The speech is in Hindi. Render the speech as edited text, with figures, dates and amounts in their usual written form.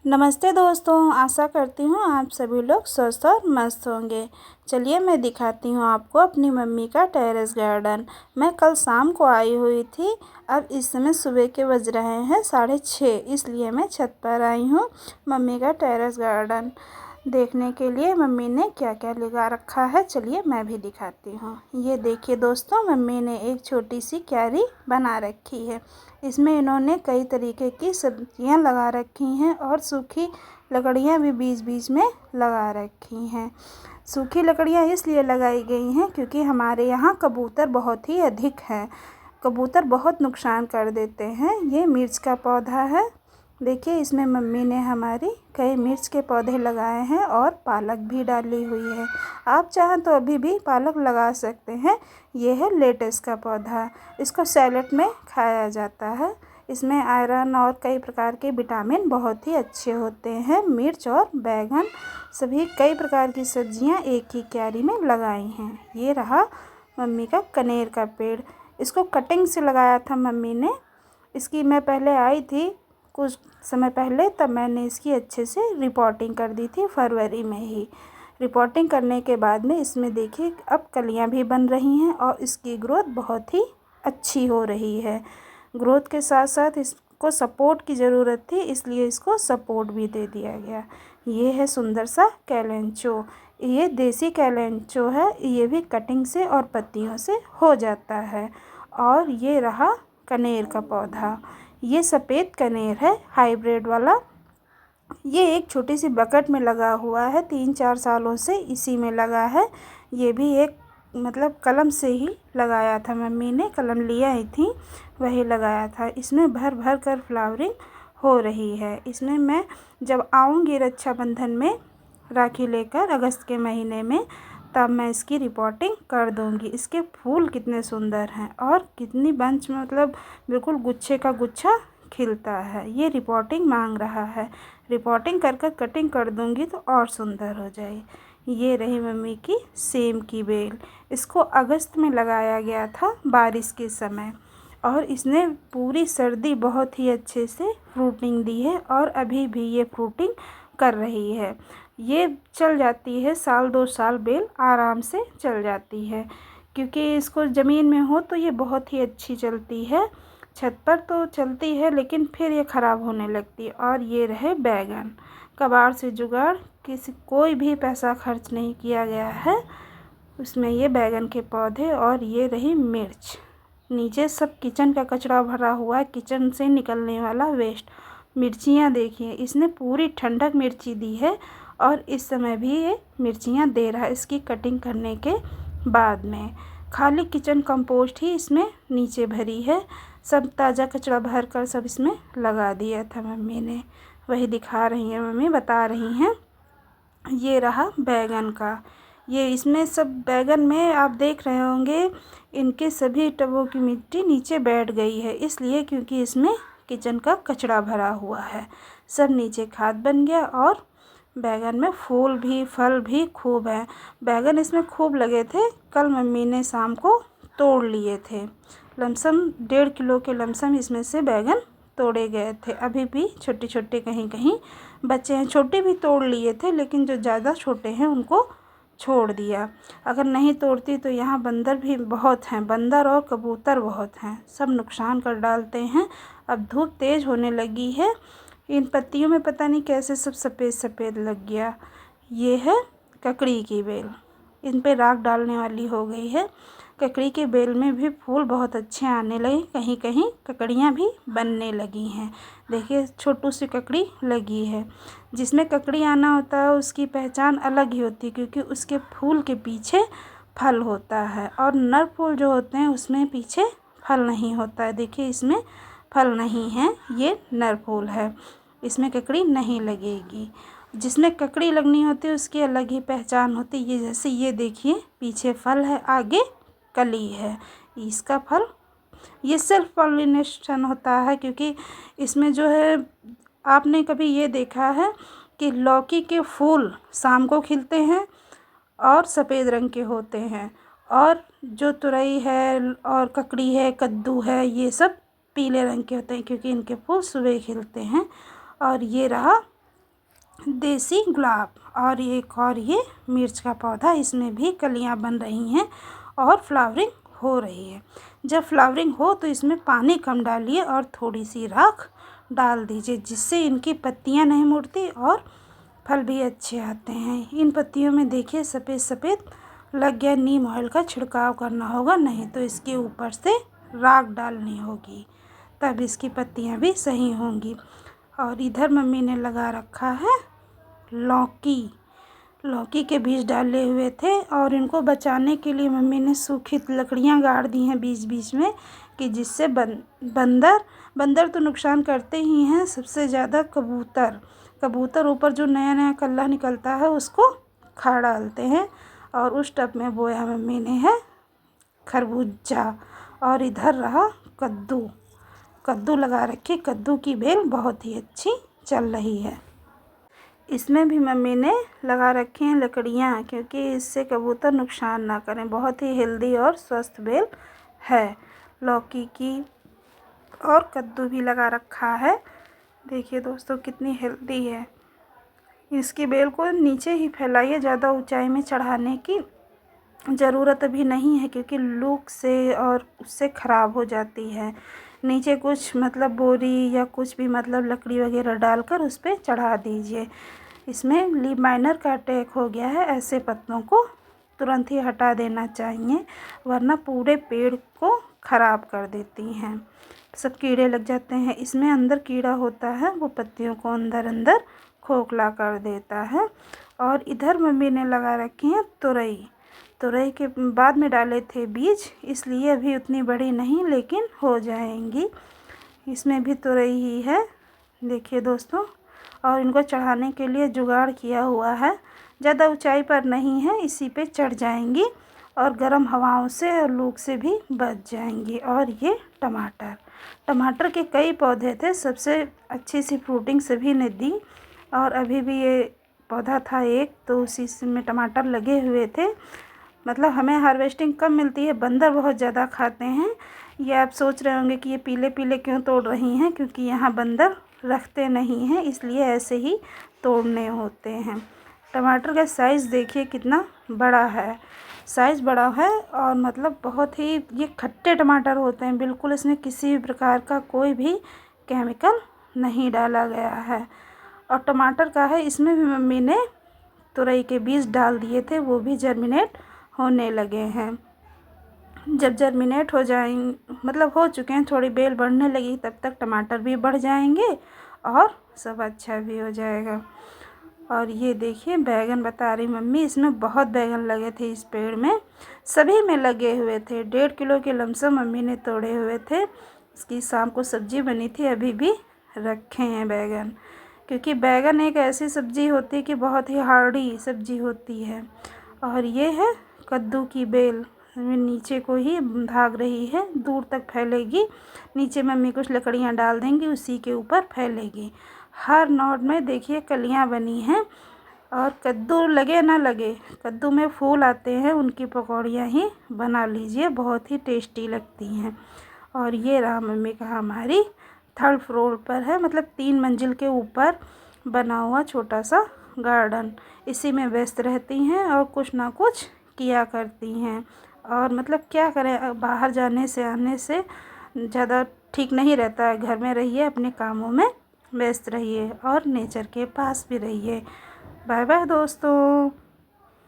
नमस्ते दोस्तों, आशा करती हूँ आप सभी लोग स्वस्थ और मस्त होंगे। चलिए मैं दिखाती हूँ आपको अपनी मम्मी का टेरेस गार्डन। मैं कल शाम को आई हुई थी। अब इस समय सुबह के बज रहे हैं 6:30, इसलिए मैं छत पर आई हूँ मम्मी का टेरेस गार्डन देखने के लिए। मम्मी ने क्या क्या लगा रखा है चलिए मैं भी दिखाती हूँ। ये देखिए दोस्तों, मम्मी ने एक छोटी सी क्यारी बना रखी है। इसमें इन्होंने कई तरीके की सब्जियां लगा रखी हैं और सूखी लकड़ियां भी बीच बीच में लगा रखी हैं। सूखी लकड़ियां इसलिए लगाई गई हैं क्योंकि हमारे यहाँ कबूतर बहुत ही अधिक हैं। कबूतर बहुत नुकसान कर देते हैं। ये मिर्च का पौधा है। देखिए इसमें मम्मी ने हमारी कई मिर्च के पौधे लगाए हैं और पालक भी डाली हुई है। आप चाहें तो अभी भी पालक लगा सकते हैं। ये है लेटस का पौधा। इसको सैलेड में खाया जाता है। इसमें आयरन और कई प्रकार के विटामिन बहुत ही अच्छे होते हैं। मिर्च और बैगन सभी कई प्रकार की सब्जियां एक ही क्यारी में लगाई हैं। ये रहा मम्मी का कनेर का पेड़। इसको कटिंग से लगाया था मम्मी ने। इसकी मैं पहले आई थी कुछ समय पहले, तब मैंने इसकी अच्छे से रिपोर्टिंग कर दी थी फरवरी में ही। रिपोर्टिंग करने के बाद में इसमें देखिए अब कलियां भी बन रही हैं और इसकी ग्रोथ बहुत ही अच्छी हो रही है। ग्रोथ के साथ साथ इसको सपोर्ट की ज़रूरत थी, इसलिए इसको सपोर्ट भी दे दिया गया। ये है सुंदर सा कैलेंचो। ये देसी कैलेंचो है। ये भी कटिंग से और पत्तियों से हो जाता है। और ये रहा कनेर का पौधा। ये सफ़ेद कनेर है, हाइब्रिड वाला। ये एक छोटी सी बकेट में लगा हुआ है। 3-4 सालों से इसी में लगा है। ये भी एक कलम से ही लगाया था मम्मी ने। कलम ले आई थी, वही लगाया था। इसमें भर भर कर फ्लावरिंग हो रही है। इसमें मैं जब आऊँगी रक्षाबंधन में राखी लेकर अगस्त के महीने में, तब मैं इसकी रिपोर्टिंग कर दूंगी। इसके फूल कितने सुंदर हैं और कितनी बंच में बिल्कुल गुच्छे का गुच्छा खिलता है। ये रिपोर्टिंग मांग रहा है। रिपोर्टिंग कर कर कटिंग कर दूंगी तो और सुंदर हो जाएगी। ये रही मम्मी की सेम की बेल। इसको अगस्त में लगाया गया था बारिश के समय, और इसने पूरी सर्दी बहुत ही अच्छे से फ्रूटिंग दी है और अभी भी ये फ्रूटिंग कर रही है। ये चल जाती है 1-2 साल, बेल आराम से चल जाती है क्योंकि इसको ज़मीन में हो तो ये बहुत ही अच्छी चलती है। छत पर तो चलती है लेकिन फिर ये ख़राब होने लगती है। और ये रहे बैगन। कबाड़ से जुगाड़, कोई भी पैसा खर्च नहीं किया गया है उसमें। ये बैगन के पौधे और ये रही मिर्च। नीचे सब किचन का कचरा भरा हुआ है, किचन से निकलने वाला वेस्ट। मिर्चियाँ देखिए, इसने पूरी ठंडक मिर्ची दी है और इस समय भी ये मिर्चियाँ दे रहा है इसकी कटिंग करने के बाद में। खाली किचन कंपोस्ट ही इसमें नीचे भरी है। सब ताज़ा कचरा भर कर सब इसमें लगा दिया था मम्मी ने। वही दिखा रही हैं मम्मी, बता रही हैं। ये रहा बैगन का। ये इसमें सब बैगन में आप देख रहे होंगे इनके सभी टबों की मिट्टी नीचे बैठ गई है, इसलिए क्योंकि इसमें किचन का कचरा भरा हुआ है। सब नीचे खाद बन गया और बैगन में फूल भी फल भी खूब है। बैगन इसमें खूब लगे थे। कल मम्मी ने शाम को तोड़ लिए थे। लमसम 1.5 किलो के लमसम इसमें से बैगन तोड़े गए थे। अभी भी छोटे छोटे कहीं कहीं बच्चे हैं। छोटे भी तोड़ लिए थे लेकिन जो ज़्यादा छोटे हैं उनको छोड़ दिया। अगर नहीं तोड़ती तो यहाँ बंदर भी बहुत हैं। बंदर और कबूतर बहुत हैं, सब नुकसान कर डालते हैं। अब धूप तेज़ होने लगी है। इन पत्तियों में पता नहीं कैसे सब सफ़ेद सफ़ेद लग गया। ये है ककड़ी की बेल। इन पे राख डालने वाली हो गई है। ककड़ी के बेल में भी फूल बहुत अच्छे आने लगे। कहीं कहीं ककड़ियाँ भी बनने लगी हैं। देखिए छोटू सी ककड़ी लगी है। जिसमें ककड़ी आना होता है उसकी पहचान अलग ही होती है क्योंकि उसके फूल के पीछे फल होता है और नर फूल जो होते हैं उसमें पीछे फल नहीं होता है। देखिए इसमें फल नहीं है, ये नर फूल है, इसमें ककड़ी नहीं लगेगी। जिसमें ककड़ी लगनी होती है उसकी अलग ही पहचान होती है। ये जैसे ये देखिए पीछे फल है, आगे कली है। इसका फल ये सेल्फ पॉलिनेशन होता है क्योंकि इसमें जो है, आपने कभी ये देखा है कि लौकी के फूल शाम को खिलते हैं और सफ़ेद रंग के होते हैं, और जो तुरई है और ककड़ी है, कद्दू है, ये सब पीले रंग के होते हैं क्योंकि इनके फूल सुबह खिलते हैं। और ये रहा देसी गुलाब और एक और ये मिर्च का पौधा, इसमें भी कलियां बन रही हैं और फ्लावरिंग हो रही है। जब फ्लावरिंग हो तो इसमें पानी कम डालिए और थोड़ी सी राख डाल दीजिए, जिससे इनकी पत्तियां नहीं मुड़ती और फल भी अच्छे आते हैं। इन पत्तियों में देखिए सफ़ेद सफ़ेद लग गया, नीम ऑयल का छिड़काव करना होगा, नहीं तो इसके ऊपर से राख डालनी होगी, तब इसकी पत्तियां भी सही होंगी। और इधर मम्मी ने लगा रखा है लौकी के बीज डाले हुए थे और इनको बचाने के लिए मम्मी ने सूखी लकड़ियां गाड़ दी हैं बीच बीच में, कि जिससे बंदर तो नुकसान करते ही हैं, सबसे ज़्यादा कबूतर ऊपर जो नया नया कल्ला निकलता है उसको खा डालते हैं। और उस टब में बोया मम्मी ने है खरबूजा। और इधर रहा कद्दू लगा रखी, कद्दू की बेल बहुत ही अच्छी चल रही है। इसमें भी मम्मी ने लगा रखी हैं लकड़ियाँ, क्योंकि इससे कबूतर नुकसान ना करें। बहुत ही हेल्दी और स्वस्थ बेल है लौकी की। और कद्दू भी लगा रखा है, देखिए दोस्तों कितनी हेल्दी है। इसकी बेल को नीचे ही फैलाइए, ज़्यादा ऊंचाई में चढ़ाने की ज़रूरत अभी नहीं है, क्योंकि लूक से और उससे ख़राब हो जाती है। नीचे कुछ मतलब बोरी या कुछ भी मतलब लकड़ी वगैरह डालकर उस पर चढ़ा दीजिए। इसमें लीफ माइनर का अटैक हो गया है, ऐसे पत्तों को तुरंत ही हटा देना चाहिए, वरना पूरे पेड़ को ख़राब कर देती हैं, सब कीड़े लग जाते हैं। इसमें अंदर कीड़ा होता है, वो पत्तियों को अंदर खोखला कर देता है। और इधर मम्मी ने लगा रखी हैं तुरई के बाद में डाले थे बीज, इसलिए अभी उतनी बड़ी नहीं, लेकिन हो जाएंगी। इसमें भी तुरई ही है, देखिए दोस्तों। और इनको चढ़ाने के लिए जुगाड़ किया हुआ है, ज़्यादा ऊंचाई पर नहीं है, इसी पे चढ़ जाएंगी और गर्म हवाओं से और लू से भी बच जाएंगी। और ये टमाटर के कई पौधे थे, सबसे अच्छी सी फ्रूटिंग सभी ने दी। और अभी भी ये पौधा था एक, तो उसी में टमाटर लगे हुए थे। मतलब हमें हार्वेस्टिंग कम मिलती है, बंदर बहुत ज़्यादा खाते हैं। ये आप सोच रहे होंगे कि ये पीले पीले क्यों तोड़ रही हैं, क्योंकि यहाँ बंदर रखते नहीं हैं, इसलिए ऐसे ही तोड़ने होते हैं। टमाटर का साइज़ देखिए कितना बड़ा है, साइज़ बड़ा है और मतलब बहुत ही ये खट्टे टमाटर होते हैं बिल्कुल। इसमें किसी भी प्रकार का कोई भी केमिकल नहीं डाला गया है। और टमाटर का है, इसमें भी मम्मी ने तुरई के बीज डाल दिए थे, वो भी जर्मिनेट होने लगे हैं। जब जर्मिनेट हो जाएंगे, मतलब हो चुके हैं, थोड़ी बेल बढ़ने लगी, तब तक टमाटर भी बढ़ जाएंगे और सब अच्छा भी हो जाएगा। और ये देखिए बैगन बता रही मम्मी, इसमें बहुत बैगन लगे थे इस पेड़ में, सभी में लगे हुए थे। 1.5 किलो के लमसम मम्मी ने तोड़े हुए थे। इसकी शाम को सब्जी बनी थी, अभी भी रखे हैं बैगन, क्योंकि बैगन एक ऐसी सब्जी होती है कि बहुत ही हार्डी सब्जी होती है। और ये है कद्दू की बेल, नीचे को ही भाग रही है, दूर तक फैलेगी। नीचे मम्मी कुछ लकड़ियाँ डाल देंगी, उसी के ऊपर फैलेगी। हर नोड में देखिए कलियाँ बनी हैं। और कद्दू लगे ना लगे, कद्दू में फूल आते हैं, उनकी पकौड़ियाँ ही बना लीजिए, बहुत ही टेस्टी लगती हैं। और ये रहा मम्मी का हमारी 3rd फ्लोर पर है, मतलब 3 मंजिल के ऊपर बना हुआ छोटा सा गार्डन। इसी में व्यस्त रहती हैं और कुछ ना कुछ किया करती हैं। और मतलब क्या करें, बाहर जाने से आने से ज़्यादा ठीक नहीं रहता है, घर में रहिए, अपने कामों में व्यस्त रहिए और नेचर के पास भी रहिए। बाय बाय दोस्तों।